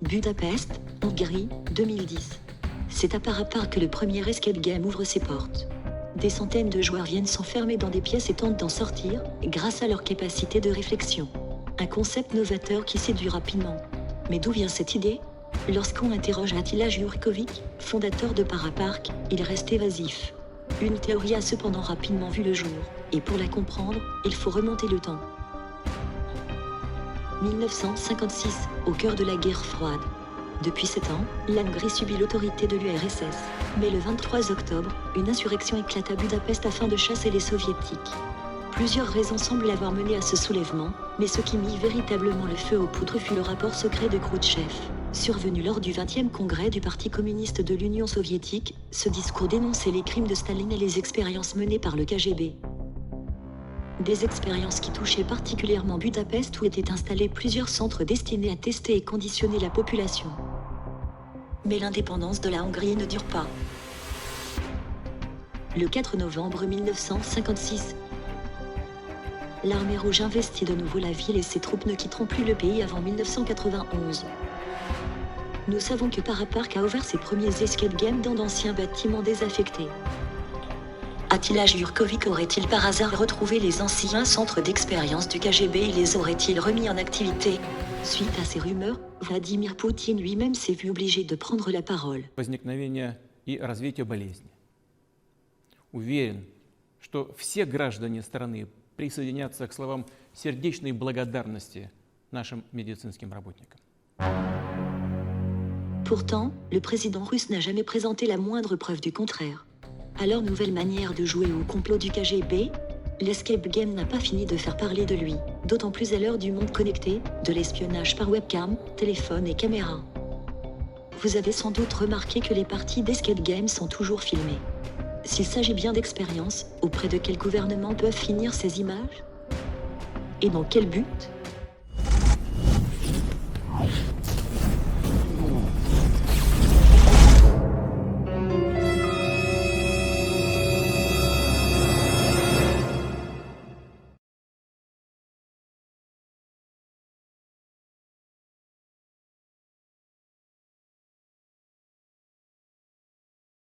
Budapest, Hongrie, 2010. C'est à Parapar que le premier escape game ouvre ses portes. Des centaines de joueurs viennent s'enfermer dans des pièces et tentent d'en sortir, grâce à leur capacité de réflexion. Un concept novateur qui séduit rapidement. Mais d'où vient cette idée ? Lorsqu'on interroge Attila Jurkovic, fondateur de Parapark, il reste évasif. Une théorie a cependant rapidement vu le jour, et pour la comprendre, il faut remonter le temps. 1956, au cœur de la guerre froide. Depuis 7 ans, la Hongrie subit l'autorité de l'URSS. Mais le 23 octobre, une insurrection éclate à Budapest afin de chasser les soviétiques. Plusieurs raisons semblent avoir mené à ce soulèvement, mais ce qui mit véritablement le feu aux poudres fut le rapport secret de Khrouchtchev. Survenu lors du 20e congrès du Parti communiste de l'Union soviétique, ce discours dénonçait les crimes de Staline et les expériences menées par le KGB. Des expériences qui touchaient particulièrement Budapest où étaient installés plusieurs centres destinés à tester et conditionner la population. Mais l'indépendance de la Hongrie ne dure pas. Le 4 novembre 1956, l'armée rouge investit de nouveau la ville et ses troupes ne quitteront plus le pays avant 1991. Nous savons que Parapark a ouvert ses premiers escape games dans d'anciens bâtiments désaffectés. Attila Jurkovic aurait-il par hasard retrouvé les anciens centres d'expérience du KGB et les aurait-il remis en activité ? Suite à ces rumeurs, Vladimir Poutine lui-même s'est vu obligé de prendre la parole. Возникновение и развитие болезни. Уверен, что все граждане страны присоединятся к словам сердечной благодарности нашим медицинским работникам. Pourtant, le président russe n'a jamais présenté la moindre preuve du contraire. À leur nouvelle manière de jouer au complot du KGB, l'escape game n'a pas fini de faire parler de lui, d'autant plus à l'heure du monde connecté, de l'espionnage par webcam, téléphone et caméra. Vous avez sans doute remarqué que les parties d'escape game sont toujours filmées. S'il s'agit bien d'expériences, auprès de quel gouvernement peuvent finir ces images ? Et dans quel but ?